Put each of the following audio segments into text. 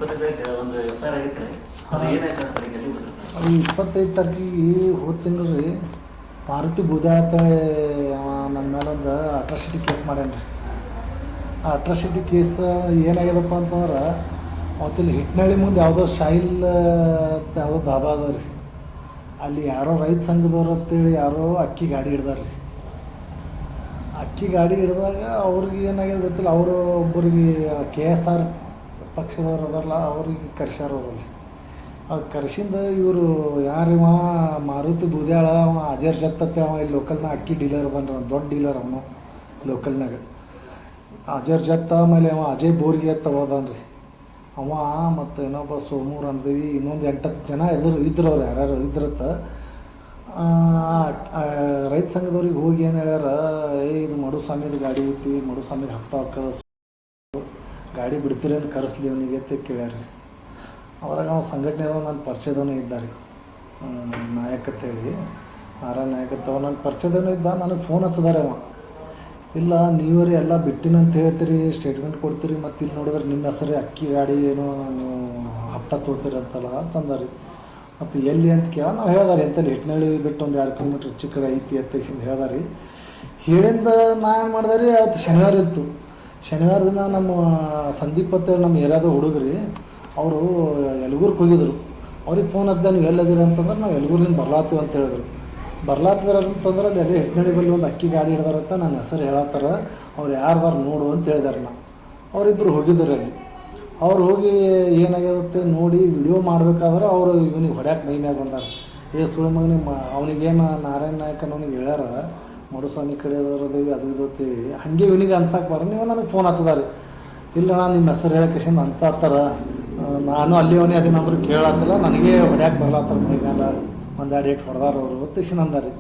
ಅದು 25 ತಾರೀಕಿಗೆ ಹೋದ ತಿಂಗಳು ರೀ ಮಾರುತಿ ಬೂದಾಳತ್ತಳೆ ಅವ ನನ್ನ ಮೇಲೊಂದು ಅಟ್ರಾಸಿಟಿ ಕೇಸ್ ಮಾಡ್ಯಾನ ರೀ. ಆ ಅಟ್ರಾಸಿಟಿ ಕೇಸ್ ಏನಾಗ್ಯದಪ್ಪ ಅಂತಂದ್ರೆ ಅವತ್ತಿಲ್ಲಿ ಹಿಟ್ನಳ್ಳಿ ಮುಂದೆ ಯಾವುದೋ ಶಾಹಿಲ್ ಯಾವುದೋ ದಾಬಾ ಅದ ರೀ. ಅಲ್ಲಿ ಯಾರೋ ರೈತ ಸಂಘದವ್ರು ಅಂತೇಳಿ ಯಾರೋ ಅಕ್ಕಿ ಗಾಡಿ ಹಿಡ್ದಾರ ರೀ. ಅಕ್ಕಿ ಗಾಡಿ ಹಿಡ್ದಾಗ ಅವ್ರಿಗೆ ಏನಾಗ್ಯದ ಗೊತ್ತಿಲ್ಲ, ಅವರು ಒಬ್ಬರಿಗೆ KSR ಪಕ್ಷದವ್ರು ಅದಲ್ಲ ಅವ್ರಿಗೆ ಕರ್ಸ್ಯಾರ ಅವರಲ್ಲಿ. ಅದು ಕರ್ಸಿಂದ ಇವರು ಯಾರಿವ ಮಾರುತಿ ಬೂದ್ಯಾಳ ಅವ ಅಜರ್ ಜತ್ ಅಂತೇಳಿ ಅವ ಇಲ್ಲಿ ಲೋಕಲ್ನಾಗ ಅಕ್ಕಿ ಡೀಲರ್ ಅದನ್ರಿ, ಒಂದು ದೊಡ್ಡ ಡೀಲರ್ ಅವನು ಲೋಕಲ್ನಾಗ. ಅಜರ್ ಜತ್ ಆಮೇಲೆ ಅವ ಅಜಯ್ ಬೋರ್ಗಿ ಅಂತ ಹೋದನ್ರಿ ಅವ, ಮತ್ತು ಇನ್ನೊಬ್ಬ ಸೋಮೂರು ಅಂದೇವಿ, ಇನ್ನೊಂದು 8-10 ಜನ ಇದ್ರು ಅವ್ರು ಯಾರ್ಯಾರು ಇದ್ರತ್ತ. ರೈತ ಸಂಘದವ್ರಿಗೆ ಹೋಗಿ ಏನು ಹೇಳ್ಯಾರ, ಇದು ಮಡುಸ್ವಾಮಿದು ಗಾಡಿ ಐತಿ, ಮಡುಸ್ವಾಮಿಗೆ ಹಪ್ತ ಹಾಕದ ಗಾಡಿ ಬಿಡ್ತೀರೇನು ಕರೆಸ್ಲಿ ಅವನಿಗೆ ಅಂತ ಕೇಳ್ಯಾರ ರೀ. ಅದ್ರಾಗ ಅವ್ನು ಸಂಘಟನೆದವ ನನ್ನ ಪರಿಚಯದವನೇ ಇದ್ದಾರೆ, ನಾಯಕ್ ಅಂತೇಳಿ ನಾಯಕತ್ತವ ನನ್ನ ಪರಿಚಯದವನೇ ಇದ್ದ. ನನಗೆ ಫೋನ್ ಹಚ್ಚದಾರೆ ಅವ, ಇಲ್ಲ ನೀವರಿ ಎಲ್ಲ ಬಿಟ್ಟಿನಂತ ಹೇಳ್ತೀರಿ, ಸ್ಟೇಟ್ಮೆಂಟ್ ಕೊಡ್ತೀರಿ, ಮತ್ತು ಇಲ್ಲಿ ನೋಡಿದ್ರೆ ನಿಮ್ಮ ಹೆಸರು ಅಕ್ಕಿ ಗಾಡಿ ಏನೋ ನೀವು ಹಪ್ತ ತೊಗೋತೀರಿ ಅಂತಲ್ಲ ಅಂತಂದಾರಿ. ಮತ್ತು ಎಲ್ಲಿ ಅಂತ ಕೇಳ ನಾವು ಹೇಳ್ದಾರಿ ಅಂತಲ್ಲಿ ಹಿಟ್ನಳ್ಳಿ ಬಿಟ್ಟು ಒಂದು 2 ಕಿಲೋಮೀಟ್ರ್ ಹೆಚ್ಚು ಕಡೆ ಐತಿ ಅಂತ ಹೇಳ್ದಾರಿ. ಹೇಳಿಂದ ನಾ ಏನು ಮಾಡ್ದೆ ರೀ, ಅವತ್ತು ಶನಿವಾರ ಇತ್ತು. ಶನಿವಾರ ದಿನ ನಮ್ಮ ಸಂದೀಪ್ ಅಂತ ನಮ್ಮ ಏರಿಯಾದ ಹುಡುಗರಿ ಅವರು ಯಲಗೂರ್ಗೆ ಹೋಗಿದ್ರು. ಅವ್ರಿಗೆ ಫೋನ್ ಹಚ್ದೆ, ನೀವು ಎಲ್ಲದಿರ ಅಂತಂದ್ರೆ ನಾವು ಯಲಗೂರ್ಲಿಂದ ಬರ್ಲಾತೀವಿ ಅಂತ ಹೇಳಿದ್ರು. ಬರ್ಲಾತಿದಾರ ಅಂತಂದ್ರೆ ಅಲ್ಲಿ ಎಲ್ಲಿ ಹಿಟ್ನಳ್ಳಿ ಬಲ್ಲಿ ಒಂದು ಅಕ್ಕಿ ಗಾಡಿ ಹಿಡ್ದಾರಂತ ನನ್ನ ಹೆಸರು ಹೇಳತ್ತಾರ, ಅವ್ರು ಯಾರ್ದಾರು ನೋಡು ಅಂತ ಹೇಳಿದಾರೆ. ಅವರಿಬ್ಬರು ಹೋಗಿದ್ರು ಅಲ್ಲಿ. ಅವ್ರು ಹೋಗಿ ಏನಾಗ್ಯದತ್ತೆ ನೋಡಿ ವಿಡಿಯೋ ಮಾಡ್ಬೇಕಾದ್ರೆ ಅವರು ಇವನಿಗೆ ಹೊಡ್ಯಾಕೆ ಮೈ ಮ್ಯಾಗ ಬಂದಾರ. ಸುಳಿ ಮಗನಿಗೆ ಅವನಿಗೇನು ನಾರಾಯಣ ನಾಯಕ್ ಅನ್ನೋನಿಗೆ ಹೇಳ್ಯಾರ, ಮಡುಸ್ವಾಮಿ ಕಡೆದವ್ರು ಅದೇವಿ ಅದು ಇದು ಅಂತೇಳಿ ಹಾಗೆ ಇವನಿಗೆ ಅನ್ಸಕ್ಕೆ ಬರ. ನೀವು ನನಗೆ ಫೋನ್ ಹಚ್ಚದಾರಿ, ಇಲ್ಲ ನಾನು ನಿಮ್ಮ ಹೆಸರು ಹೇಳಕ್ಕೆ ಅನ್ಸಾತ್ತಾರ, ನಾನು ಅಲ್ಲಿ ಅವನೇ ಅದೇನಾದರೂ ಕೇಳತ್ತಿಲ್ಲ, ನನಗೆ ಹೊಡ್ಯಾಕೆ ಬರ್ಲಾತ್ತಾರ ಮೈ ಮ್ಯಾಲ, ಒಂದು 2 ಏಟ್ ಹೊಡೆದಾರ ಅವರು ತಕ್ಷಣ ಅಂದಾರಿ.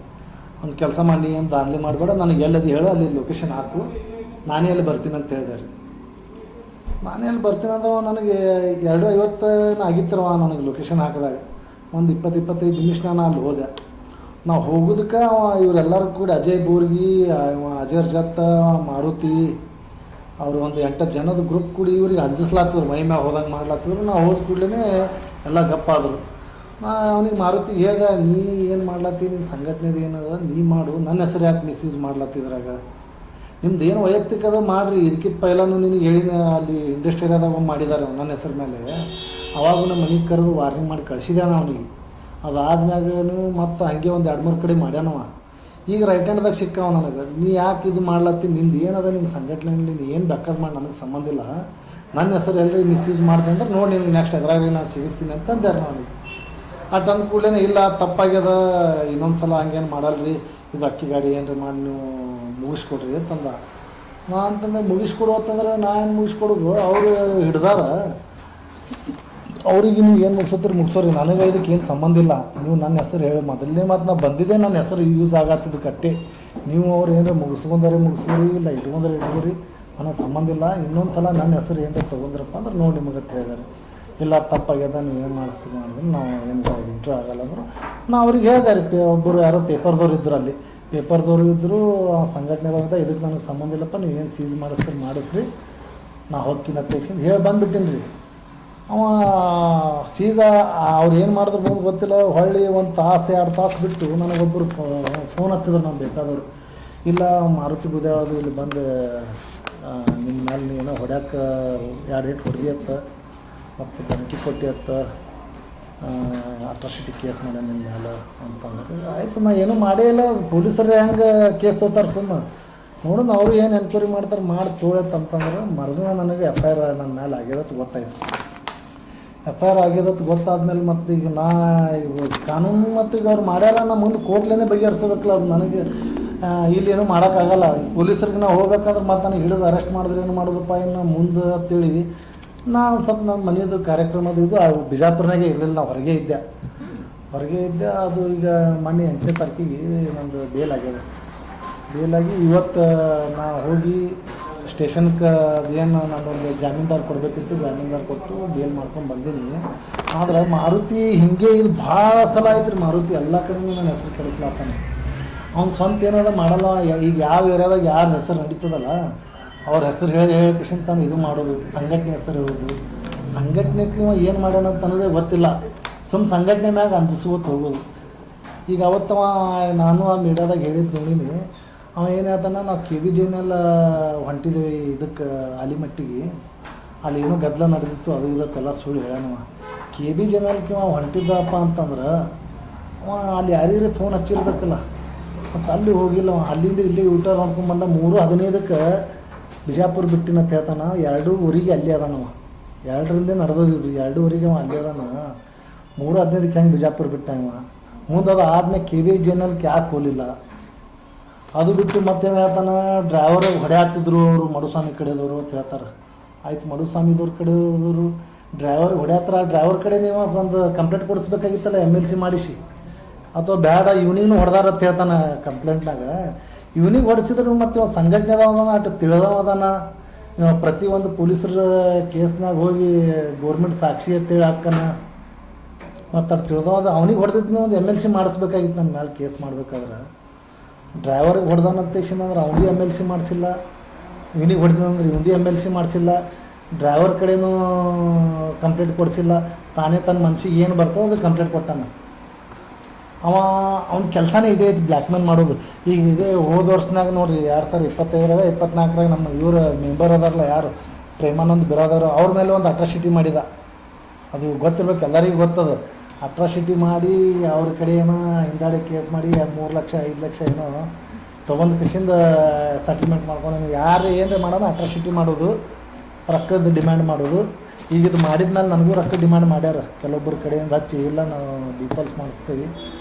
ಒಂದು ಕೆಲಸ ಮಾಡಿ ಏನು ದಾಂಧಲೆ ಮಾಡಬೇಡ, ನನಗೆ ಎಲ್ಲದು ಹೇಳು, ಅಲ್ಲಿ ಲೊಕೇಶನ್ ಹಾಕು, ನಾನೇ ಅಲ್ಲಿ ಬರ್ತೀನಿ ಅಂತ ಹೇಳಿದಾರೆ. ನಾನೇ ಅಲ್ಲಿ ಬರ್ತೀನಿ ಅಂದ್ರೆ ನನಗೆ 2:50 ಆಗಿತ್ತರವ ನನಗೆ ಲೊಕೇಶನ್ ಹಾಕಿದಾಗ. ಒಂದು 20-25 ನಿಮಿಷ ನಾನು ಅಲ್ಲಿ ಹೋದೆ. ನಾವು ಹೋಗೋದಕ್ಕೆ ಇವರೆಲ್ಲರೂ ಕೂಡ ಅಜಯ್ ಬೋರ್ಗಿ, ಅಜರ್ ಜತ್, ಮಾರುತಿ ಅವರು ಒಂದು 8 ಜನದ ಗ್ರೂಪ್ ಕೂಡಿ ಇವ್ರಿಗೆ ಅಂಜಿಸ್ಲಾತಿದ್ರು, ಮೈ ಮ್ಯಾಗ ಹೋದಂಗೆ ಮಾಡ್ಲಾತಿದ್ರು. ನಾವು ಹೋದ ಕೂಡಲೇ ಎಲ್ಲ ಗಪ್ಪಾದರು. ನಾ ಅವನಿಗೆ ಮಾರುತಿಗೆ ಹೇಳ್ದೆ, ನೀ ಏನು ಮಾಡ್ಲತ್ತಿ, ನಿನ್ನ ಸಂಘಟನೆದು ಏನದ ನೀ ಮಾಡು, ನನ್ನ ಹೆಸರು ಯಾಕೆ ಮಿಸ್ಯೂಸ್ ಮಾಡ್ಲತ್ತಿದ್ರಾಗ, ನಿಮ್ದು ಏನು ವೈಯಕ್ತಿಕ ಅದ ಮಾಡಿರಿ. ಇದಕ್ಕಿಂತ ಪೈಲಾನು ನಿನಗೆ ಹೇಳಿನ ಅಲ್ಲಿ ಇಂಡಸ್ಟ್ರಿಯಾದಾಗ ಮಾಡಿದ್ದಾರೆ ನನ್ನ ಹೆಸರು ಮೇಲೆ. ಅವಾಗೂ ನಮ್ಮ ಮನೆಗೆ ಕರೆದು ವಾರ್ನಿಂಗ್ ಮಾಡಿ ಕಳಿಸಿದ್ದಾನ ಅವನಿಗೆ. ಅದಾದ್ಮ್ಯಾಗನು ಮತ್ತು ಹಂಗೆ ಒಂದು 2-3 ಕಡೆ ಮಾಡ್ಯಾನವ. ಈಗ ರೈಟ್ ಹ್ಯಾಂಡ್ದಾಗ ಸಿಕ್ಕಾವ ನನಗೆ, ನೀ ಯಾಕೆ ಇದು ಮಾಡ್ಲತ್ತಿ, ನಿಂದು ಏನದ ನಿನ್ನ ಸಂಘಟನೆಯಲ್ಲಿ ನೀನು ಏನು ಬೇಕಾದ್ ಮಾಡಿ, ನನಗೆ ಸಂಬಂಧ ಇಲ್ಲ, ನನ್ನ ಹೆಸರು ಎಲ್ಲರೂ ಮಿಸ್ಯೂಸ್ ಮಾಡಿದೆ ಅಂದ್ರೆ ನೋಡಿ ನಿನಗೆ ನೆಕ್ಸ್ಟ್ ಎದುರಾಗಿ ನಾನು ಸಿಗಿಸ್ತೀನಿ ಅಂತಂದ್ಯಾರ ಅವನಿಗೆ. ಅಟ್ ಅಂದ ಕೂಡಲೇ ಇಲ್ಲ ತಪ್ಪಾಗ್ಯದ, ಇನ್ನೊಂದು ಸಲ ಹಂಗೇನು ಮಾಡಲ್ರಿ, ಇದು ಅಕ್ಕಿ ಗಾಡಿ ಏನ್ರಿ ಮಾಡಿ ನೀವು ಮುಗಿಸ್ಕೊಡ್ರಿ ಅಂತಂದ. ನಾ ಅಂತಂದ್ರೆ ಮುಗಿಸ್ಕೊಡು ಅಂತಂದ್ರೆ ನಾ ಏನು ಮುಗಿಸ್ಕೊಡೋದು, ಅವರು ಹಿಡ್ದಾರ, ಅವ್ರಿಗೆ ನೀವು ಏನು ಮುಗಿಸೋತ್ರಿ ಮುಗಿಸೋರಿ, ನನಗೆ ಇದಕ್ಕೆ ಏನು ಸಂಬಂಧ ಇಲ್ಲ. ನೀವು ನನ್ನ ಹೆಸರು ಹೇಳಿ ಮೊದಲನೇ ಮಾತು ನಾ ಬಂದಿದ್ದೆ, ನನ್ನ ಹೆಸರು ಯೂಸ್ ಆಗತ್ತಿದ್ದು ಕಟ್ಟೆ, ನೀವು ಅವ್ರು ಏನಾರ ಮುಗಿಸ್ಕೊಂಡರೆ ಮುಗಿಸ್ಕೋರಿ, ಇಲ್ಲ ಇಟ್ಕೊಂಡ್ರೆ ಇಟ್ಕೋರಿ, ನನಗೆ ಸಂಬಂಧ ಇಲ್ಲ. ಇನ್ನೊಂದು ಸಲ ನನ್ನ ಹೆಸರು ಏನಾರ ತೊಗೊಂಡ್ರಪ್ಪ ಅಂದ್ರೆ ನೋಡಿ ನಿಮಗೆ ಹೇಳಿದಾರೆ. ಇಲ್ಲ ತಪ್ಪಾಗ್ಯದ, ನೀವು ಏನು ಮಾಡಿಸ್ತೀವಿ ಮಾಡಿದ್ರೆ ನಾವು ಏನು ಇಂಟ್ರೂ ಆಗಲ್ಲ ಅಂದರು. ನಾ ಅವ್ರಿಗೆ ಹೇಳಿದೆ ರೀ, ಒಬ್ಬರು ಯಾರೋ ಪೇಪರ್ದವ್ರು ಇದ್ದರು, ಅಲ್ಲಿ ಪೇಪರ್ದವ್ರು ಇದ್ದರು, ಆ ಸಂಘಟನೆದವ್ರದ, ಇದಕ್ಕೆ ನನಗೆ ಸಂಬಂಧ ಇಲ್ಲಪ್ಪ, ನೀವು ಏನು ಸೀಸ್ ಮಾಡಿಸ್ರಿ, ನಾ ಹೋಗ್ತೀನಂತ ಹೇಳಿ ಬಂದುಬಿಟ್ಟಿನಿ ರೀ. ಅವ ಸೀಸ ಅವ್ರು ಏನು ಮಾಡಿದ್ರು ಗೊತ್ತಿಲ್ಲ, ಹೊಳ್ಳಿ 1 ತಾಸು 2 ತಾಸು ಬಿಟ್ಟು ನನಗೊಬ್ಬರು ಫೋನ್ ಹಚ್ಚಿದ್ರು ನಮ್ಮ ಬೇಕಾದವರು, ಇಲ್ಲ ಮಾರುತಿ ಬೂದ್ಯಾಳದು ಇಲ್ಲಿ ಬಂದು ನಿಮ್ಮ ಮೇಲೆ ನೀನು ಹೊಡ್ಯಾಕೆ 2 ಏಟ್ ಹೊಡೆದಿಯತ್ತ, ಮತ್ತು ಧಮಕಿ ಕೊಟ್ಟಿಯತ್ತ, ಅಟ್ರಾಸಿಟಿ ಕೇಸ್ ಮಾಡ್ಯಾನ ನಿಮ್ಮ ಮೇಲೆ ಅಂತಂದ್ರೆ. ಆಯಿತು, ನಾ ಏನೂ ಮಾಡೇ ಇಲ್ಲ, ಪೊಲೀಸರು ಹೆಂಗೆ ಕೇಸ್ ತೊಗೋತಾರೆ ಸುಮ್ಮ ನೋಡೋಣ, ಅವರು ಏನು ಎನ್ಕ್ವೈರಿ ಮಾಡ್ತಾರೆ ಮಾಡಿ ತೊಗೊಳತ್ತೆ ಅಂತಂದ್ರೆ. ಮರುದಿನ ನನಗೆ FIR ನನ್ನ ಮೇಲೆ ಆಗ್ಯದತ್ತು ಗೊತ್ತಾಯ್ತು. FIR ಆಗ್ಯದತ್ತು ಗೊತ್ತಾದ್ಮೇಲೆ ಮತ್ತು ಈಗ ನಾ ಕಾನೂನು ಮತ್ತು ಈಗ ಅವ್ರು ಮಾಡ್ಯಾರ, ನಾ ಮುಂದೆ ಕೋರ್ಟ್ಲೇ ಬಗೆಹರಿಸ್ಬೇಕಲ್ಲ ಅವ್ರು. ನನಗೆ ಇಲ್ಲೇನು ಮಾಡೋಕ್ಕಾಗಲ್ಲ. ಪೊಲೀಸರಿಗೆ ನಾವು ಹೋಗ್ಬೇಕಾದ್ರೆ ಮತ್ತು ನನಗೆ ಹಿಡಿದು ಅರೆಸ್ಟ್ ಮಾಡಿದ್ರೆ ಏನು ಮಾಡೋದಪ್ಪ ಇನ್ನು ಮುಂದೆ ಅಂತೇಳಿ ನಾನು ಸ್ವಲ್ಪ ನನ್ನ ಮನೆಯದು ಕಾರ್ಯಕ್ರಮದ ಇದು ಬಿಜಾಪುರನಾಗೆ ಇರಲಿಲ್ಲ, ನಾವು ಹೊರಗೆ ಇದ್ದೆ. ಅದು ಈಗ ಮೊನ್ನೆ 8ನೇ ತಾರೀಕಿಗೆ ನಂದು ಬೇಲ್ ಆಗ್ಯದ. ಬೇಲಾಗಿ ಇವತ್ತು ನಾ ಹೋಗಿ ಸ್ಟೇಷನ್ಗೆ ಅದೇನು ನಾನೊಂದು ಜಾಮೀನ್ದಾರ್ ಕೊಡಬೇಕಿತ್ತು, ಜಾಮೀನ್ದಾರ್ ಕೊಟ್ಟು ಬೇಲ್ ಮಾಡ್ಕೊಂಡು ಬಂದೀನಿ. ಆದ್ರೆ ಮಾರುತಿ ಹಿಂಗೆ ಇದು ಭಾಳ ಸಲ ಆಯ್ತು ರೀ, ಮಾರುತಿ ಎಲ್ಲ ಕಡೆಯೂ ನನ್ನ ಹೆಸರು ಕೆಡಿಸ್ಲಾತಾನೆ. ಅವ್ನು ಸ್ವಂತ ಏನದ ಮಾಡಲ್ಲ. ಈಗ ಯಾವ ಏರಿಯಾದಾಗ ಯಾರ ಹೆಸರು ನಡೀತದಲ್ಲ ಅವ್ರ ಹೆಸರು ಹೇಳಿ ಕಿಶನ್ ತಾನು ಇದು ಮಾಡೋದು, ಸಂಘಟನೆ ಹೆಸರು ಹೇಳೋದು, ಸಂಘಟನೆಗೆ ಇವ ಏನು ಮಾಡ್ಯಾನ ಅಂತ ಅನ್ನೋದೇ ಗೊತ್ತಿಲ್ಲ. ಸಂಘಟನೆ ಮ್ಯಾಗ ಅಂಜಿಸ್ಕೋತ ಹೋಗೋದು. ಈಗ ಅವತ್ತವ ನಾನು ಆ ಮೀಡಿಯಾದಾಗ ಹೇಳಿದ್ದು ನೋಡೀನಿ. ಅವ ಏನು ಹೇಳ್ತಾನ, ನಾವು KBJ ಹೊಂಟಿದ್ದೀವಿ ಇದಕ್ಕೆ ಆಲಿಮಟ್ಟಿಗೆ, ಅಲ್ಲಿ ಏನೋ ಗದ್ದಲ ನಡೆದಿತ್ತು, ಅದು ಇದಕ್ಕೆಲ್ಲ ಸುಳ್ಳು ಹೇಳ್ಯಾನವ. KBJ ಅವ ಹೊಂಟಿದ್ದಪ್ಪ ಅಂತಂದ್ರೆ ಅವ ಅಲ್ಲಿ ಯಾರ್ಯಾರು ಫೋನ್ ಹಚ್ಚಿರ್ಬೇಕಲ್ಲ, ಮತ್ತು ಅಲ್ಲಿ ಹೋಗಿಲ್ಲ ಅವ. ಅಲ್ಲಿಂದ ಇಲ್ಲಿ ಊಟ ಮಾಡ್ಕೊಂಬಂದ 3:15 ಬಿಜಾಪುರ ಬಿಟ್ಟಿನಂತ ಹೇಳ್ತಾನ. 2:15 ಅಲ್ಲಿ ಅದಾನವ. 2ರಿಂದ ನಡೆದಿದ್ದು 2:15 ಅವ ಅಲ್ಲಿ ಅದಾನ. 3:15 ಹೆಂಗೆ ಬಿಜಾಪುರ ಬಿಟ್ಟವ. ಮುಂದೆ ಅದು ಆದ್ಮೇಲೆ KBJ ಯಾಕೆ ಹೋಲಿಲ್ಲ. ಅದು ಬಿಟ್ಟು ಮತ್ತೇನು ಹೇಳ್ತಾನೆ, ಡ್ರೈವರ್ ಹೊಡೆಯಾತಿದ್ರು ಅವರು ಮಡುಸ್ವಾಮಿ ಕಡೆದವರು ಅಂತ ಹೇಳ್ತಾರೆ. ಆಯ್ತು, ಮಡುಸ್ವಾಮಿದವ್ರ ಕಡೆದವರು ಡ್ರೈವರ್ ಹೊಡೆಯತ್ರ, ಡ್ರೈವರ್ ಕಡೆ ನೀವು ಒಂದು ಕಂಪ್ಲೇಂಟ್ ಕೊಡಿಸ್ಬೇಕಾಗಿತ್ತಲ್ಲ MLC ಮಾಡಿಸಿ, ಅಥವಾ ಬೇಡ ಇವ್ನಿಗೂ ಹೊಡೆದಾರ ಅಂತ ಹೇಳ್ತಾನೆ ಕಂಪ್ಲೇಂಟ್ನಾಗ. ಇವನಿಗೆ ಹೊಡೆಸಿದ್ರು ಮತ್ತು ಇವ ಸಂಘಟನೆ ಅದಾನ, ಅಷ್ಟು ತಿಳಿದವ ಅದಾನ. ಪ್ರತಿಯೊಂದು ಪೊಲೀಸರ ಕೇಸ್ನಾಗ ಹೋಗಿ ಗೋರ್ಮೆಂಟ್ ಸಾಕ್ಷಿ ಅಂತೇಳಿ ಹಾಕನ, ಮತ್ತು ಅಷ್ಟು ತಿಳಿದವ ಅದ. ಅವನಿಗೆ ಹೊಡೆದಿದ್ದು ಒಂದು MLC ಮಾಡಿಸ್ಬೇಕಾಗಿತ್ತು ನನ್ನ ಮೇಲೆ ಕೇಸ್ ಮಾಡ್ಬೇಕಾದ್ರೆ. ಡ್ರೈವರ್ಗೆ ಹೊಡೆದಾನಂತ ಅಂದ್ರೆ ಅವನಿಗೆ MLC ಮಾಡಿಸಿಲ್ಲ, ಇವನಿಗೆ ಹೊಡೆದಂದ್ರೆ ಇವನಿಗೆ MLC ಮಾಡಿಸಿಲ್ಲ, ಡ್ರೈವರ್ ಕಡೆನೂ ಕಂಪ್ಲೇಂಟ್ ಕೊಡಿಸಿಲ್ಲ. ತಾನೇ ತನ್ನ ಮನ್ಸಿಗೆ ಏನು ಬರ್ತದೆ ಅದು ಕಂಪ್ಲೇಂಟ್ ಕೊಟ್ಟಾನ. ಅವನ ಕೆಲಸನೇ ಇದೆ, ಇದು ಬ್ಲ್ಯಾಕ್ ಮೇಲ್ ಮಾಡೋದು. ಈಗ ಇದೇ ಹೋದ ವರ್ಷನಾಗ ನೋಡಿರಿ 2025-24 ನಮ್ಮ ಇವ್ರ ಮೆಂಬರ್ ಅದಾರಲ್ಲ ಯಾರು, ಪ್ರೇಮಾನಂದ್ ಬಿರಾದವರು, ಅವ್ರ ಮೇಲೆ ಒಂದು ಅಟ್ರಾಸಿಟಿ ಮಾಡಿದ. ಅದು ಗೊತ್ತಿರ್ಬೇಕು, ಎಲ್ಲರಿಗೂ ಗೊತ್ತದು. ಅಟ್ರಾಸಿಟಿ ಮಾಡಿ ಅವ್ರ ಕಡೆ ಏನೋ ಹಿಂದಾಡಿ ಕೇಸ್ ಮಾಡಿ 3 ಲಕ್ಷ 5 ಲಕ್ಷ ಏನೋ ತೊಗೊಂಡು ಕಿಸಿಂದ ಸೆಟಲ್ಮೆಂಟ್ ಮಾಡ್ಕೊಂಡು, ನೀವು ಯಾರು ಏನರ ಮಾಡೋದು ಅಟ್ರಾಸಿಟಿ ಮಾಡೋದು, ರೊಕ್ಕದ ಡಿಮ್ಯಾಂಡ್ ಮಾಡೋದು. ಈಗ ಇದು ಮಾಡಿದ್ಮೇಲೆ ನನಗೂ ರೊಕ್ಕ ಡಿಮ್ಯಾಂಡ್ ಮಾಡ್ಯಾರ ಕೆಲವೊಬ್ಬರ ಕಡೆಯಿಂದ. ಹಚ್ಚಿ ಇಲ್ಲ ನಾವು ಡೀಪಾಲ್ಸ್ ಮಾಡಿಸ್ತೀವಿ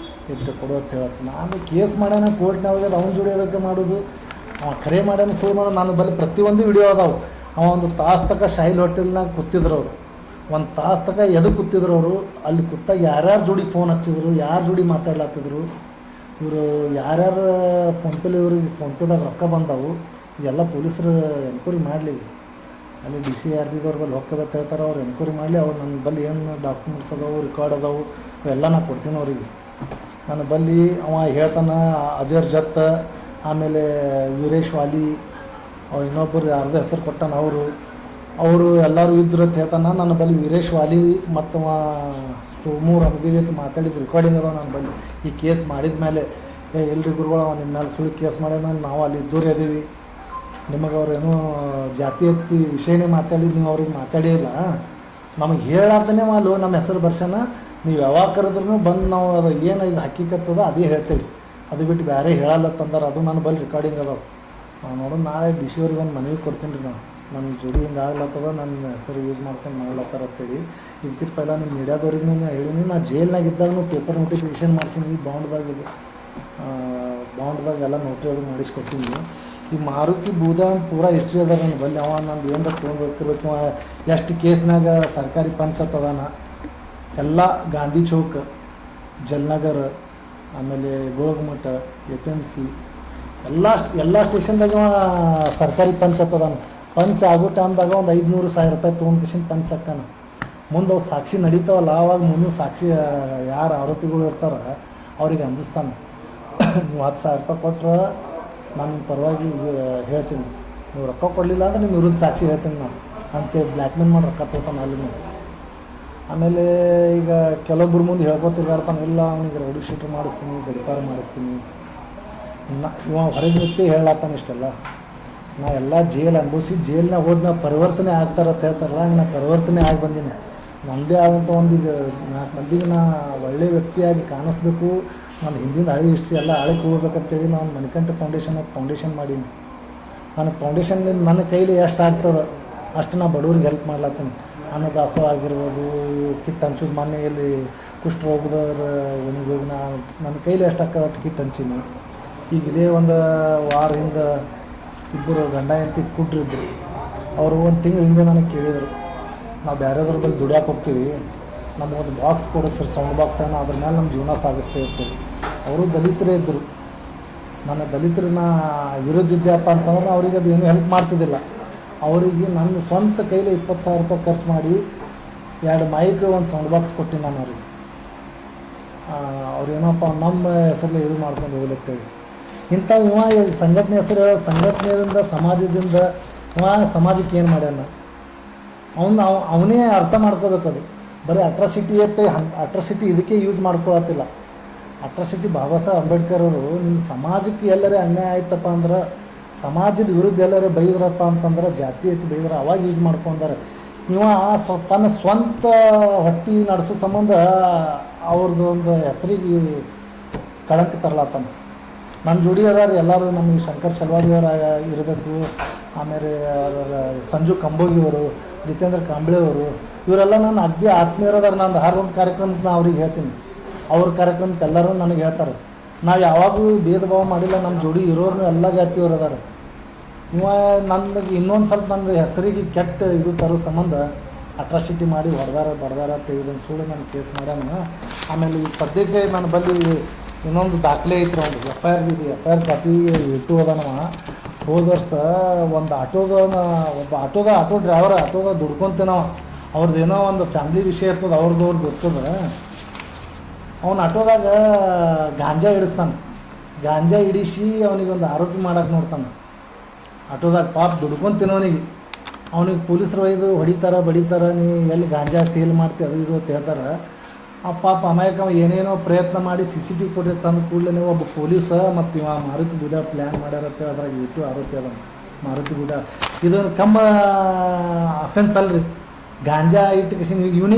ಇಷ್ಟು ಕೊಡು ಅಂತ ಹೇಳತ್ತೆ. ನಾನು ಕೇಸ್ ಮಾಡ್ಯಾನ ಕೋರ್ಟ್ನಾಗ, ಅವ್ನ ಜೋಡಿ ಅದಕ್ಕೆ ಮಾಡೋದು, ಅವ ಖರೆ ಮಾಡ್ಯಾನ ಸುಳ್ಳು ಮಾಡೋದು. ನಾನು ಬಲ್ಲಿ ಪ್ರತಿಯೊಂದು ವಿಡಿಯೋ ಅದಾವೆ. ಅವ ಒಂದು ತಾಸು ತನಕ ಶಾಹಿಲ್ ಹೋಟೆಲ್ನಾಗ ಕೂತಿದ್ರು ಅವರು. ಒಂದು ತಾಸು ತನಕ ಎದಕ್ಕೆ ಕೂತಿದ್ರು ಅವರು, ಅಲ್ಲಿ ಕೂತಾಗ ಯಾರ್ಯಾರು ಜೋಡಿ ಫೋನ್ ಹಚ್ಚಿದ್ರು, ಯಾರು ಜೋಡಿ ಮಾತಾಡ್ಲತ್ತಿದ್ರು, ಇವರು ಯಾರ್ಯಾರು ಫೋನ್ಪೇಲಿ, ಇವ್ರಿಗೆ ಫೋನ್ಪೇದಾಗ ರೊಕ್ಕ ಬಂದವು, ಇದೆಲ್ಲ ಪೊಲೀಸರು ಎನ್ಕ್ವೈರಿ ಮಾಡಲಿ. ಅಲ್ಲಿ DCRBದವ್ರ ಬಲ್ಲಿ ಹೊಕ್ಕದತ್ತ ಹೇಳ್ತಾರೆ, ಅವ್ರು ಎನ್ಕ್ವೈರಿ ಮಾಡಲಿ. ಅವ್ರು ನನ್ನ ಬಲ್ಲಿ ಏನು ಡಾಕ್ಯುಮೆಂಟ್ಸ್ ಅದಾವೆ, ರೆಕಾರ್ಡ್ ಅದಾವೆ, ಅವೆಲ್ಲ ನಾನು ಕೊಡ್ತೀನಿ ಅವರಿಗೆ. ನನ್ನ ಬಲ್ಲಿ ಅವ ಹೇಳ್ತಾನೆ ಅಜರ್ ಜತ್, ಆಮೇಲೆ ವೀರೇಶ್ ವಾಲಿ, ಇನ್ನೊಬ್ಬರು ಯಾರ್ದು ಹೆಸರು ಕೊಟ್ಟಾನ, ಅವರು ಎಲ್ಲರೂ ಇದ್ರು ಅಂತ ಹೇಳ್ತಾನೆ. ನನ್ನ ಬಲ್ಲಿ ವೀರೇಶ್ ವಾಲಿ ಮತ್ತು ಸೋಮೂರು ಅಗದೀವಿ ಅಂತ ಮಾತಾಡಿದ್ದು ರೆಕಾರ್ಡಿಂಗ್ ಅದಾವೆ ನನ್ನ ಬಲ್ಲಿ. ಈ ಕೇಸ್ ಮಾಡಿದ ಮೇಲೆ ಎಲ್ರಿ ಗುರುಗಳು ಅವ ನಿಮ್ಮ ಮೇಲೆ ಸುಳ್ಳು ಕೇಸ್ ಮಾಡ್ಯಾನ, ನಾವು ಅಲ್ಲಿ ದೂರ ಇದೀವಿ, ನಿಮಗೆ ಅವ್ರೇನೋ ಜಾತಿ ಎತ್ತಿ ವಿಷಯನೇ ಮಾತಾಡಿದ್ದು, ನೀವು ಅವ್ರಿಗೆ ಮಾತಾಡೇ ಇಲ್ಲ, ನಮಗೆ ಹೇಳಾರ್ದೇ ಮಾಲು ನಮ್ಮ ಹೆಸರು ಬರ್ಸನ, ನೀವು ಯಾವಾಗ ಕರೆದ್ರೂ ಬಂದು ನಾವು ಅದು ಏನು ಇದು ಹಕ್ಕಿಕತ್ತದ ಅದೇ ಹೇಳ್ತೇವೆ, ಅದು ಬಿಟ್ಟು ಬೇರೆ ಹೇಳಲ್ಲತ್ತಂದ್ರೆ. ಅದು ನನ್ನ ಬಲ್ಲಿ ರೆಕಾರ್ಡಿಂಗ್ ಅದಾವೆ. ನಾವು ನೋಡೋದು ನಾಳೆ DC ಅವ್ರಿಗೆ ಒಂದು ಮನವಿ ಕೊಡ್ತೀನಿ ರೀ. ನನ್ನ ಜೋಡಿ ಹಿಂಗೆ ಆಗ್ಲತ್ತದ, ನನ್ನ ಹೆಸರು ಯೂಸ್ ಮಾಡ್ಕೊಂಡು ಮಾಡ್ಲತ್ತಾರ ಅಂತೇಳಿ. ಇದಕ್ಕಿಂತ ಪೈಲ ನಿಮ್ಮ ಮೀಡಿಯಾದವ್ರಿಗೆ ನಾನು ಹೇಳೀನಿ. ನಾನು ಜೈಲ್ನಾಗಿದ್ದಾಗ ಪೇಪರ್ ನೋಟಿಫಿಕೇಷನ್ ಮಾಡ್ಸೀನಿ, ಬಾಂಡ್ದಾಗ ಎಲ್ಲ ನೋಟ್ರಿ ಅದು ಮಾಡಿಸ್ಕೊಡ್ತೀನಿ. ಈ ಮಾರುತಿ ಬೂದ ಅಂತ ಪೂರಾ ಹಿಸ್ಟ್ರಿ ಅದ ನನ್ನ ಬಲ್ಲಿ. ಅವ ನಾನು ಏನರ ತೊಗೊಂಡು ಹೋಗ್ತಿರ್ಬೇಕು. ಎಷ್ಟು ಕೇಸ್ನಾಗ ಸರ್ಕಾರಿ ಪಂಚಾಯತ್ ಅದಾನ, ಎಲ್ಲ ಗಾಂಧಿ ಚೌಕ್, ಜಲ್ನಗರ, ಆಮೇಲೆ ಗೋಳಗುಮಠ, FMC ಎಲ್ಲ ಸ್ಟೇಷನ್ದಾಗ ಸರ್ಕಾರಿ ಪಂಚಾಯತ್ ಅದಾನ. ಪಂಚ್ ಆಗೋ ಟೈಮ್ದಾಗ ಒಂದು 500,000 ರೂಪಾಯಿ ತೊಗೊಂಡು ಕಿಸಿನ ಪಂಚ್ ಅಕ್ಕಾನ. ಮುಂದೆ ಅವು ಸಾಕ್ಷಿ ನಡೀತಾವಲ್ಲ, ಆವಾಗ ಮುಂದಿನ ಸಾಕ್ಷಿ ಯಾರು ಆರೋಪಿಗಳು ಇರ್ತಾರೆ ಅವ್ರಿಗೆ ಅಂಜಿಸ್ತಾನೆ. ನೀವು 10,000 ರೂಪಾಯಿ ಕೊಟ್ಟರೆ ನಾನು ಪರವಾಗಿ ಹೇಳ್ತೀನಿ, ನೀವು ರೊಕ್ಕ ಕೊಡಲಿಲ್ಲ ಅಂದ್ರೆ ನಿಮ್ಮ ವಿರುದ್ಧ ಸಾಕ್ಷಿ ಹೇಳ್ತೀನಿ ನಾನು ಅಂತೇಳಿ ಬ್ಲ್ಯಾಕ್ ಮೇಲ್ ಮಾಡಿ ರೊಕ್ಕ ತೊಗೊತಾನೆ ಅಲ್ಲಿ. ಆಮೇಲೆ ಈಗ ಕೆಲವೊಬ್ಬರು ಮುಂದೆ ಹೇಳ್ಕೊತಿರ್ಗಾಡ್ತಾನೆ, ಇಲ್ಲ ಅವನಿಗೆ ರೌಡಿ ಶೀಟ್ರ್ ಮಾಡಿಸ್ತೀನಿ, ಗಡಿಪಾರ ಮಾಡಿಸ್ತೀನಿ. ಇವ ಹೊರಗೆ ನಿಂತು ಹೇಳತ್ತಾನೆ ಇಷ್ಟೆಲ್ಲ. ನಾ ಎಲ್ಲ ಜೈಲು ಅನುಭವಿಸಿ ಜೈಲ್ನಾಗ ಹೋದ್ಮೇಲೆ ಪರಿವರ್ತನೆ ಆಗ್ತಾರಂತ ಹೇಳ್ತಾರಲ್ಲ, ಹಂಗೆ ನಾ ಪರಿವರ್ತನೆ ಆಗಿ ಬಂದೀನಿ. ನನ್ನದೇ ಆದಂಥ ಒಂದು ಈಗ 4 ಮಂದಿಗೆ ನಾ ಒಳ್ಳೆಯ ವ್ಯಕ್ತಿಯಾಗಿ ಕಾಣಿಸ್ಬೇಕು, ನಾನು ಹಿಂದಿನ ಹಳೆ ಹಿಸ್ಟ್ರಿ ಎಲ್ಲ ಹಳಕ್ಕೆ ಹೋಗ್ಬೇಕಂತೇಳಿ ನಾನು ಮಣಿಕಂಠ ಫೌಂಡೇಶನ್ ಮಾಡೀನಿ. ನಾನು ಫೌಂಡೇಶನ್ಲಿಂದ ನನ್ನ ಕೈಲಿ ಎಷ್ಟು ಆಗ್ತದೆ ಅಷ್ಟು ನಾ ಬಡವ್ರಿಗೆ ಹೆಲ್ಪ್ ಮಾಡ್ಲತ್ತೀನಿ. ಅನ್ನದಾಸೋಹ ಆಗಿರ್ಬೋದು, ಕಿಟ್ ಹಂಚೋದು, ಮನೆಯಲ್ಲಿ ಕುಷ್ಠರೋಗದವ್ರ ಒಣಗಿ ಹೋಗಿ ನನ್ನ ಕೈಲಿ ಎಷ್ಟು ಆಗ್ತದೆ ಅಷ್ಟು ಕಿಟ್ ಹಂಚೀನಿ. ಈಗ ಇದೇ ಒಂದು ವಾರ ಹಿಂದೆ ಇಬ್ಬರು ಗಂಡ ಹೆಂಡತಿ ಕುಡ್ರಿದ್ರು. ಅವರು ಒಂದು ತಿಂಗಳ ಹಿಂದೆ ನನಗೆ ಕೇಳಿದರು, ನಾವು ಬೇರೆಯವ್ರ ಬಳಿ ದುಡಿಯೋಕೆ ಹೋಗ್ತೀವಿ, ನಮಗೊಂದು ಬಾಕ್ಸ್ ಕೊಡಿಸ್ರಿ, ಸೌಂಡ್ ಬಾಕ್ಸ್ ಏನೋ, ಅದ್ರ ಮೇಲೆ ನಮ್ಮ ಜೀವನ ಸಾಗಿಸ್ತಾ ಇರ್ತೀವಿ. ಅವರು ದಲಿತರೇ ಇದ್ದರು. ನನ್ನ ದಲಿತರನ್ನ ವಿರುದ್ಧ ಇದ್ದೆಯಪ್ಪ ಅಂತಂದ್ರೆ ಅವ್ರಿಗೆ ಅದು ಏನೂ ಹೆಲ್ಪ್ ಮಾಡ್ತಿದ್ದಿಲ್ಲ. ಅವರಿಗೆ ನನ್ನ ಸ್ವಂತ ಕೈಲಿ 20,000 ರೂಪಾಯಿ ಖರ್ಚು ಮಾಡಿ 2 ಮೈಕ್, ಒಂದು ಸೌಂಡ್ ಬಾಕ್ಸ್ ಕೊಟ್ಟಿನಿ ನಾನು ಅವ್ರಿಗೆ. ಅವ್ರೇನಪ್ಪ ನಮ್ಮ ಹೆಸರಲ್ಲಿ ಇದು ಮಾಡ್ಕೊಂಡು ಹೋಗ್ಲತ್ತೇವೆ. ಇಂಥ ಸಂಘಟನೆ ಹೆಸರು, ಸಂಘಟನೆಯಿಂದ ಸಮಾಜದಿಂದ ಸಮಾಜಕ್ಕೆ ಏನು ಮಾಡ್ಯಾನ, ಅವನೇ ಅರ್ಥ ಮಾಡ್ಕೋಬೇಕು. ಅದು ಬರೀ ಅಟ್ರಾಸಿಟಿ ಅಟ್ರಾಸಿಟಿ ಇದಕ್ಕೆ ಯೂಸ್ ಮಾಡ್ಕೊಳತ್ತಿಲ್ಲ. ಅಟ್ರಾಸಿಟಿ ಬಾಬಾ ಸಾಹೇಬ್ ಅಂಬೇಡ್ಕರ್ ಅವರು ನಿಮ್ಮ ಸಮಾಜಕ್ಕೆ ಎಲ್ಲರೇ ಅನ್ಯಾಯ ಆಯ್ತಪ್ಪ ಅಂದ್ರೆ, ಸಮಾಜದ ವಿರುದ್ಧ ಎಲ್ಲರೇ ಬೈದ್ರಪ್ಪ ಅಂತಂದ್ರೆ, ಜಾತಿ ಐತಿ ಬೈದ್ರೆ ಅವಾಗ ಯೂಸ್ ಮಾಡ್ಕೊಂಡಾರೆ. ಇವ ತನ್ನ ಸ್ವಂತ ಹೊಟ್ಟೆ ನಡೆಸೋ ಸಂಬಂಧ ಅವ್ರದ್ದು ಒಂದು ಹೆಸರಿಗೆ ಕಳಂಕ ತರಲತ್ತಾನ. ನನ್ನ ಜೋಡಿ ಅದಾರ ಎಲ್ಲರೂ, ನಮಗೆ ಶಂಕರ್ ಚಲವಾದಿಯವರು ಇರಬೇಕು, ಆಮೇಲೆ ಸಂಜು ಕಂಬೋಗಿಯವರು, ಜಿತೇಂದ್ರ ಕಾಂಬ್ಳೆಯವರು, ಇವರೆಲ್ಲ ನನ್ನ ಅಗ್ದಿ ಆತ್ಮೀಯರದಾರ. ನಂದು ಒಂದು ಕಾರ್ಯಕ್ರಮಕ್ಕೆ ನಾ ಅವ್ರಿಗೆ ಹೇಳ್ತೀನಿ, ಅವ್ರ ಕಾರ್ಯಕ್ರಮಕ್ಕೆ ಎಲ್ಲರೂ ನನಗೆ ಹೇಳ್ತಾರೆ. ನಾವು ಯಾವಾಗೂ ಭೇದ ಭಾವ ಮಾಡಿಲ್ಲ, ನಮ್ಮ ಜೋಡಿ ಇರೋರು ಎಲ್ಲ ಜಾತಿಯವರು ಅದಾರ. ಇವ ನನಗೆ ಇನ್ನೊಂದು ಸ್ವಲ್ಪ ನನ್ನ ಹೆಸರಿಗೆ ಕೆಟ್ಟ ಇದು ತರೋ ಸಂಬಂಧ ಅಟ್ರಾಸಿಟಿ ಮಾಡಿ ಬಡ್ದಾರ ತೆಗೆದೊಂದು ಸುಳ್ಳು ನನ್ನ ಕೇಸ್ ಮಾಡ್ಯಾನ. ಆಮೇಲೆ ಈ ಸದ್ಯಕ್ಕೆ ನನ್ನ ಬಳಿ ಇನ್ನೊಂದು ದಾಖಲೆ ಐತ್ರಿ, ಒಂದು ಎಫ್ ಐ ಆರ್ ಕಾಪಿ ಇಟ್ಟು ಅದಾನವ. ಹೋದ ವರ್ಷ ಒಂದು ಆಟೋ ಡ್ರೈವರ್ ಆಟೋದಾಗ ದುಡ್ಕೊಂತೇನವ. ಅವ್ರದ್ದೇನೋ ಒಂದು ಫ್ಯಾಮ್ಲಿ ವಿಷಯ ಇರ್ತದೆ, ಅವ್ರದ್ದು ಇರ್ತದೆ. ಅವ್ನು ಆಟೋದಾಗ ಗಾಂಜಾ ಹಿಡಿಸ್ತಾನೆ. ಗಾಂಜಾ ಹಿಡಿಸಿ ಅವನಿಗೊಂದು ಆರೋಪಿ ಮಾಡೋಕೆ ನೋಡ್ತಾನೆ ಆಟೋದಾಗ. ಪಾಪ ಅವನಿಗೆ ಪೊಲೀಸರು ಒಯ್ದು ಬಡಿತಾರ, ನೀ ಎಲ್ಲಿ ಗಾಂಜಾ ಸೇಲ್ ಮಾಡ್ತೀವಿ ಅದು ಇದು ಅಂತ ಹೇಳ್ತಾರೆ. ಆ ಪಾಪ ಅಮಾಯಕ ಏನೇನೋ ಪ್ರಯತ್ನ ಮಾಡಿ CCTV ಫುಟೇಜ್ ತಂದು ಕೂಡಲೇ ಒಬ್ಬ ಪೊಲೀಸ ಮತ್ತು ಇವ ಮಾರುತಿ ಬೂದ್ಯಾಳ ಪ್ಲ್ಯಾನ್ ಮಾಡ್ಯಾರ ಅಂತ ಹೇಳಿದ್ರಾಗ ಇಟ್ಟು ಆರೋಪಿ ಅದ ಮಾರುತಿ ಬೂದ್ಯಾಳ. ಇದೊಂದು ಅಫೆನ್ಸ್ ಅಲ್ರಿ. ಗಾಂಜಾ ಇಟ್ಟು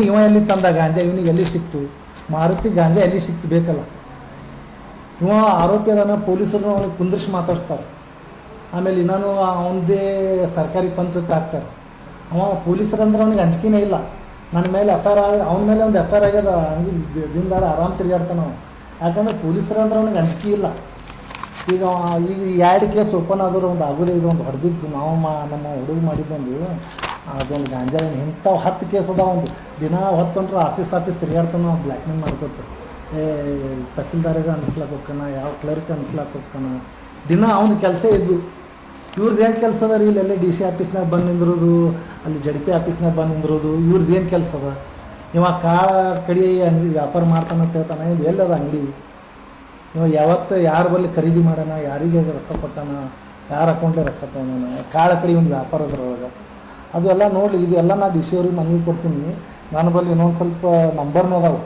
ಇವ ಎಲ್ಲಿ ತಂದ ಗಾಂಜಾ, ಇವನಿಗೆ ಎಲ್ಲಿ ಸಿಕ್ತು? ಮಾರುತಿ ಗಾಂಜಾ ಎಲ್ಲಿ ಸಿಕ್ತು ಬೇಕಲ್ಲ. ಇವ ಆರೋಪಿ ಅದನ್ನು ಪೊಲೀಸರು ಅವನಿಗೆ ಕುಂದ್ರಿಸಿ ಮಾತಾಡ್ಸ್ತಾರೆ. ಆಮೇಲೆ ಇನ್ನೂ ಅವನದೇ ಸರ್ಕಾರಿ ಪಂಚಾಯತ್ ಹಾಕ್ತಾರೆ. ಅವ ಪೊಲೀಸರಂದ್ರೆ ಅವನಿಗೆ ಅಂಜಿಕೆನೇ ಇಲ್ಲ. ನನ್ನ ಮೇಲೆ FIR ಆದರೆ ಅವನ ಮೇಲೆ ಒಂದು FIR ಆಗ್ಯದ. ಹಂಗೆ ದಿನದಾರ ಆರಾಮ್ ತಿರುಗಾಡ್ತಾನೆ ಅವ. ಯಾಕಂದ್ರೆ ಪೊಲೀಸರಂದ್ರೆ ಅವನಿಗೆ ಅಂಜಿಕೆ ಇಲ್ಲ. ಈಗ 2 ಕೇಸ್ ಓಪನ್ ಆದರೂ ಒಂದು ಆಗೋದೇ. ಇದು ಒಂದು ಹೊಡೆದಿದ್ದು ನಾವು ನಮ್ಮ ಹುಡುಗ ಮಾಡಿದ್ದೊಂದು ಅದೊಂದು ಗಾಂಜಾ ಇಂಥವು 10 ಕೇಸ್ ಅದಾವ. ಒಂದು ದಿನ ಹೊತ್ತಂಟ್ರೆ ಆಫೀಸ್ ತಿರುಗಾಡ್ತಾನೆ ನಾವು ಬ್ಲ್ಯಾಕ್ ಮೇಲ್ ಮಾಡ್ಕೊತ. ತಹಸೀಲ್ದಾರಿಗೆ ಅನಿಸ್ಲಾಕ ಹೋಗ್ತಾನ, ಯಾವ ಕ್ಲರ್ಕ್ ಅನಿಸ್ಲಾಕ ಹೋಗ್ತಾನ. ದಿನ ಅವನ ಕೆಲಸ ಇದ್ದು. ಇವ್ರದ್ದು ಏನು ಕೆಲಸ ಅದ ರೀ? ಇಲ್ಲೆಲ್ಲ DC ಆಫೀಸ್ನಾಗ ಬಂದು ನಿಂದಿರೋದು, ಅಲ್ಲಿ JDP ಆಫೀಸ್ನಾಗ ಬಂದು ನಿಂದಿರೋದು, ಇವ್ರದ್ದು ಏನು ಕೆಲಸ ಅದ? ಇವ ಕಾಳ ಕಡಿ ಅಂಗಡಿ ವ್ಯಾಪಾರ ಮಾಡ್ತಾನೆ ಅಂತ ಹೇಳ್ತಾನೆ. ಇದು ಎಲ್ಲದ ಅಂಗಡಿ? ಇವ ಯಾವತ್ತು ಯಾರ ಬಳಿ ಖರೀದಿ ಮಾಡೋಣ, ಯಾರಿಗೆ ರೊಕ್ಕ ಕೊಟ್ಟಾನ, ಯಾರ ಅಕೌಂಟ್ಲೆ ರೊಕ್ಕ ತೊಗೊಂಡಾನ, ಕಾಳ ಕಡಿ ಒಂದು ವ್ಯಾಪಾರ ಅದ್ರೊಳಗೆ. ಅದು ಎಲ್ಲ ನೋಡಲಿ. ಇದು ಎಲ್ಲ ನಾ DC ಅವ್ರಿಗೆ ಮನವಿ ಕೊಡ್ತೀನಿ. ನನ್ನ ಬಳಿ ಇನ್ನೊಂದು ಸ್ವಲ್ಪ ನಂಬರ್ನೂ ಅದಾವೆ,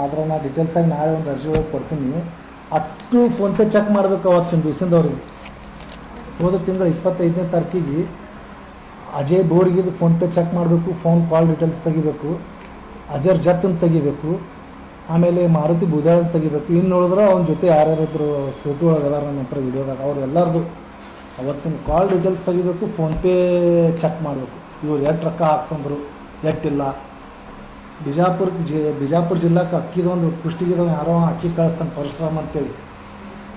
ಆದರೆ ನಾ ಡೀಟೇಲ್ಸಾಗಿ ನಾಳೆ ಒಂದು ಅರ್ಜಿ ಒಳಗೆ ಕೊಡ್ತೀನಿ. ಅಷ್ಟು ಫೋನ್ಪೇ ಚೆಕ್ ಮಾಡಬೇಕು ಅವತ್ತಿನ ದಿವಸದವ್ರಿಗೆ. ಹೋದ ತಿಂಗಳು 25ನೇ ತಾರೀಕಿಗೆ ಅಜಯ್ ಬೋರ್ಗಿದು ಫೋನ್ಪೇ ಚೆಕ್ ಮಾಡಬೇಕು, ಫೋನ್ ಕಾಲ್ ಡೀಟೇಲ್ಸ್ ತೆಗಿಬೇಕು, ಅಜರ್ ಜತ್ತನ್ನು ತೆಗಿಬೇಕು, ಆಮೇಲೆ ಮಾರುತಿ ಬೂದ್ಯಾಳನ್ನು ತೆಗಿಬೇಕು. ಇನ್ನು ನೋಡಿದ್ರೆ ಅವನ ಜೊತೆ ಯಾರ್ಯಾರಿದ್ರು ಫೋಟೋ ಒಳಗೆ ಅದಾರ ನನ್ನ ಹತ್ರ ವಿಡಿಯೋದಾಗ, ಅವ್ರು ಎಲ್ಲರದು ಅವತ್ತಿನ ಕಾಲ್ ಡೀಟೇಲ್ಸ್ ತೆಗಿಬೇಕು, ಫೋನ್ಪೇ ಚೆಕ್ ಮಾಡಬೇಕು. ಇವ್ರು ಎಷ್ಟು ರೊಕ್ಕ ಹಾಕ್ಸಂದ್ರು ಎಷ್ಟಿಲ್ಲ. ಬಿಜಾಪುರ ಜಿಲ್ಲಾಕ್ಕೆ ಅಕ್ಕಿದೊಂದು ಕುಷ್ಟಿಗಿದವ ಯಾರೋ ಅಕ್ಕಿ ಕಳಿಸ್ತಾನೆ ಪರಶುರಾಮ್ ಅಂತೇಳಿ.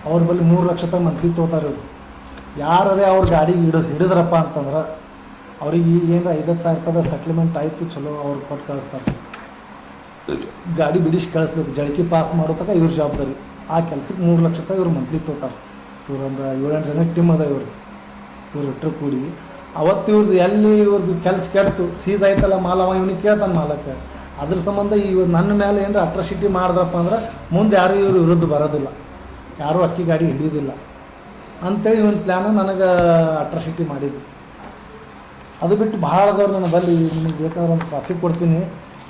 ಅವ್ರ ಬಳಿ 3 ಲಕ್ಷ ರೂಪಾಯಿ ಮಂತ್ಲಿ ತೊಗೋತಾರೆ ಇವರು. ಯಾರೇ ಅವ್ರ ಗಾಡಿ ಹಿಡಿದ್ರಪ್ಪ ಅಂತಂದ್ರೆ ಅವ್ರಿಗೆ ಏನರ 50,000 ರೂಪಾಯಿದ ಸೆಟ್ಲ್ಮೆಂಟ್ ಆಯಿತು, ಚಲೋ ಅವ್ರು ಕೊಟ್ಟು ಕಳಿಸ್ತಾರೆ. ಗಾಡಿ ಬಿಡಿಸಿ ಕಳಿಸ್ಬೇಕು, ಜಳಕಿ ಪಾಸ್ ಮಾಡೋ ತನಕ ಇವ್ರ ಜವಾಬ್ದಾರಿ. ಆ ಕೆಲಸಕ್ಕೆ 3 ಲಕ್ಷ ರೂಪಾಯಿ ಇವ್ರು ಮಂತ್ಲಿ ತೊಗೋತಾರೆ. ಇವರೊಂದು 7-8 ಜನ ಟೀಮ್ ಅದ ಇವ್ರದ್ದು. ಇವ್ರು ಇಟ್ಟರು ಕೂಡಿ ಅವತ್ತು ಇವ್ರದ್ದು ಕೆಲಸ ಕೆಡ್ತು, ಸೀಸ್ ಆಯ್ತಲ್ಲ ಮಾಲ, ಅವ ಇವನಿಗೆ ಕೇಳ್ತಾನೆ ಮಾಲಕ್ಕೆ. ಅದ್ರ ಸಂಬಂಧ ನನ್ನ ಮೇಲೆ ಏನರ ಅಟ್ರಾಸಿಟಿ ಮಾಡಿದ್ರಪ್ಪ ಅಂದ್ರೆ ಮುಂದೆ ಯಾರು ಇವ್ರ ವಿರುದ್ಧ ಬರೋದಿಲ್ಲ, ಯಾರೂ ಅಕ್ಕಿ ಗಾಡಿ ಹಿಡಿಯೋದಿಲ್ಲ ಅಂಥೇಳಿ ಇವನ್ ಪ್ಲ್ಯಾನ ನನಗೆ ಅಟ್ರಾಸಿಟಿ ಮಾಡಿದ್ದು. ಅದು ಬಿಟ್ಟು ಭಾಳದವ್ರು ನನ್ನ ಬಲ್ಲಿ ನಿಮಗೆ ಬೇಕಾದ್ರೆ ಒಂದು ಕಾಫಿ ಕೊಡ್ತೀನಿ.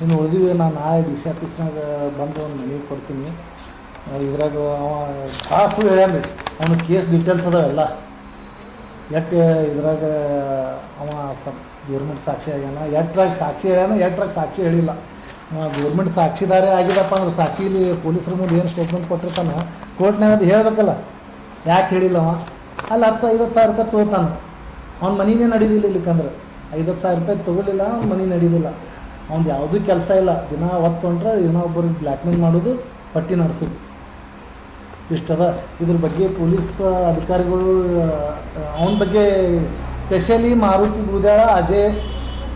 ಇನ್ನು ಉಳಿದಿವಿ ನಾನು ನಾಳೆ DC ಆಫೀಸ್ನಾಗ ಬಂದು ಒಂದು ಮನೆಗೆ ಕೊಡ್ತೀನಿ. ಇದ್ರಾಗ ಅವ ಕಾಸು ಹೇಳ್ಯಾನ, ಅವನ ಕೇಸ್ ಡೀಟೇಲ್ಸ್ ಅದಾವೆಲ್ಲ. ಎಟ್ಟು ಇದ್ರಾಗ ಅವ ಗೌರ್ಮೆಂಟ್ ಸಾಕ್ಷಿ ಆಗ್ಯಾನ, ಎಟ್ರಾಗ ಸಾಕ್ಷಿ ಹೇಳ್ಯಾನ, ಎಟ್ರಾಗ ಸಾಕ್ಷಿ ಹೇಳಿಲ್ಲ. ಗೌರ್ಮೆಂಟ್ ಸಾಕ್ಷಿದಾರೇ ಆಗಿದಪ್ಪ ಅಂದ್ರೆ ಸಾಕ್ಷಿಲಿ ಪೊಲೀಸರ ಮುಂದೆ ಏನು ಸ್ಟೇಟ್ಮೆಂಟ್ ಕೊಟ್ಟಿರ್ತಾನೆ ಕೋರ್ಟ್ನಾಗ ಅದು ಹೇಳಬೇಕಲ್ಲ. ಯಾಕೆ ಹೇಳಿಲ್ಲ ಅವ? ಅಲ್ಲಿ 10-50 ರೂಪಾಯಿ ತೊಗೋತಾನೆ. ಅವ್ನ ಮನಿನೇ ನಡೀದಿಲ್ಲ. ಇಲ್ಲಿಕಂದ್ರೆ 50,000 ರೂಪಾಯಿ ತೊಗೊಲಿಲ್ಲ, ಅವ್ನ ಮನೆ ನಡೀದಿಲ್ಲ. ಅವ್ನು ಯಾವುದೂ ಕೆಲಸ ಇಲ್ಲ. ದಿನ ಹೊತ್ತೊಂಡ್ರೆ ಇನ್ನೊಬ್ಬರಿಗೆ ಬ್ಲ್ಯಾಕ್ ಮೇಲ್ ಮಾಡೋದು, ಪಟ್ಟಿ ನಡೆಸೋದು, ಇಷ್ಟದ. ಇದ್ರ ಬಗ್ಗೆ ಪೊಲೀಸ್ ಅಧಿಕಾರಿಗಳು ಅವನ ಬಗ್ಗೆ ಸ್ಪೆಷಲಿ ಮಾರುತಿ ಬೂದ್ಯಾಳ, ಅಜಯ್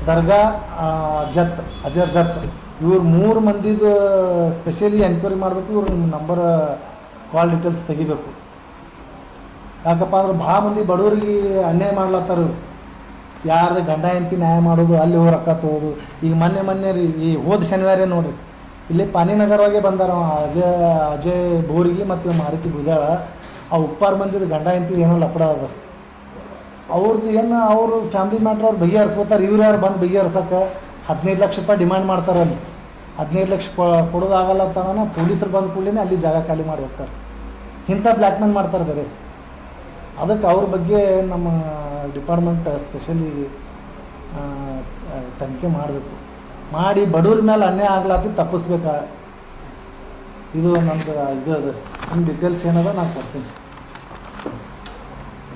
ದರ್ಗಾ, ಅಜರ್ ಜತ್ ಇವ್ರು 3 ಮಂದಿದು ಸ್ಪೆಷಲಿ ಎನ್ಕ್ವೈರಿ ಮಾಡಬೇಕು. ಇವ್ರ ನಂಬರ್ ಕಾಲ್ ಡೀಟೇಲ್ಸ್ ತೆಗಿಬೇಕು. ಯಾಕಪ್ಪ ಅಂದ್ರೆ ಭಾಳ ಮಂದಿ ಬಡವರಿಗೆ ಅನ್ಯಾಯ ಮಾಡ್ಲತ್ತಾರ. ಯಾರ್ದು ಗಂಡ ಹೆಂಡತಿ ನ್ಯಾಯ ಮಾಡೋದು, ಅಲ್ಲಿ ಹೋಗಿ ರೊಕ್ಕ ತೊಗೋದು. ಈಗ ಮೊನ್ನೆ ರೀ, ಈ ಹೋದ ಶನಿವಾರ ನೋಡ್ರಿ, ಇಲ್ಲಿ ಪಾನಿನಗರವಾಗೆ ಬಂದಾರ ಅಜಯ್ ಬೋರ್ಗಿ ಮತ್ತು ಮಾರುತಿ ಬೂದ್ಯಾಳ. ಆ ಉಪ್ಪಾರ ಮಂದಿದ ಗಂಡ ಹೆಂಡತಿ ಏನೋ ಲಪಡ ಅದ. ಅವ್ರದ್ದು ಏನು ಅವರು ಫ್ಯಾಮ್ಲಿ ಮ್ಯಾಟ್ರ್ ಅವ್ರು ಬಗೆಹರಿಸ್ಕೋತಾರೆ. ಇವ್ರು ಯಾರು ಬಂದು ಬಗೆಹರ್ಸಕ್ಕೆ 15 ಲಕ್ಷ ರೂಪಾಯಿ ಡಿಮ್ಯಾಂಡ್ ಮಾಡ್ತಾರೆ. ಅಲ್ಲಿ 15 ಲಕ್ಷ ಕೊಡೋದಾಗಲ್ಲ ತನ ಪೊಲೀಸರು ಬಂದ ಕೂಡಲೇ ಅಲ್ಲಿ ಜಾಗ ಖಾಲಿ ಮಾಡಿ ಹೋಗ್ತಾರೆ. ಇಂಥ ಬ್ಲ್ಯಾಕ್ಮೇಲ್ ಮಾಡ್ತಾರೆ ಬೇರೆ. ಅದಕ್ಕೆ ಅವ್ರ ಬಗ್ಗೆ ನಮ್ಮ ಡಿಪಾರ್ಟ್ಮೆಂಟ್ ಸ್ಪೆಷಲಿ ತನಿಖೆ ಮಾಡಬೇಕು, ಮಾಡಿ ಬಡವ್ರ ಮೇಲೆ ಅನ್ಯಾಯ ಆಗ್ಲಾತಿ ತಪ್ಪಿಸ್ಬೇಕಾ. ಇದು ನಂದು ಇದು ಅದ. ನಿಮ್ಮ ಡೀಟೇಲ್ಸ್ ಏನದ ನಾನು ಕೊಡ್ತೀನಿ.